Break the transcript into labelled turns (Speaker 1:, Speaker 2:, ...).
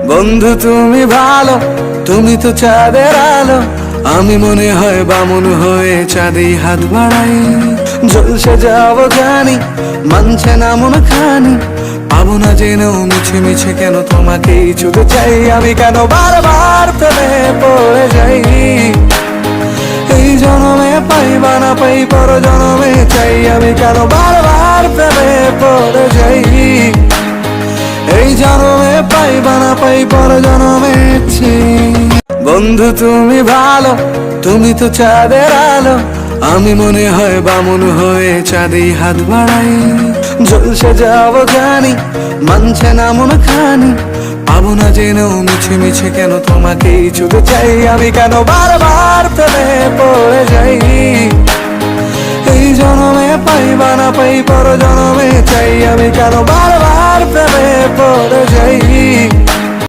Speaker 1: বন্ধু তুমি ভালো, তুমি তো চাঁদের আলো। আমি মনে হয় বামন হয়ে চাঁদেই হাত বাড়াই। ঝলসে যাবো জানি, মানছে না মন খানি। পাবো না জেনেও মিছে মিছে কেন তোমাকেই ছুতে চাই। আমি কেন বারবার প্রেমে পড়ে যাই। এই জনমে পাই বা না পাই, পর জনমে চাই। আমি কেন বারবার প্রেমে পড়ে যাই। এই জনমে পাই বা না পাই, পর জনমে চাই। বন্ধু তুমি ভালো, তুমি তো চাঁদের আলো। আমি মনে হয় বামন হয়ে চাঁদেই হাত বাড়াই। ঝলসে যাবো জানি, মানছে না মন খানি। পাবো না জেনেও মিছে মিছে কেন তোমাকেই ছুতে চাই। আমি কেন বারবার প্রেমে পড়ে যাই। এই জনমে পাই বা না পাই, পর জনমে চাই। আমি কেন বারবার প্রেমে পড়ে যাই।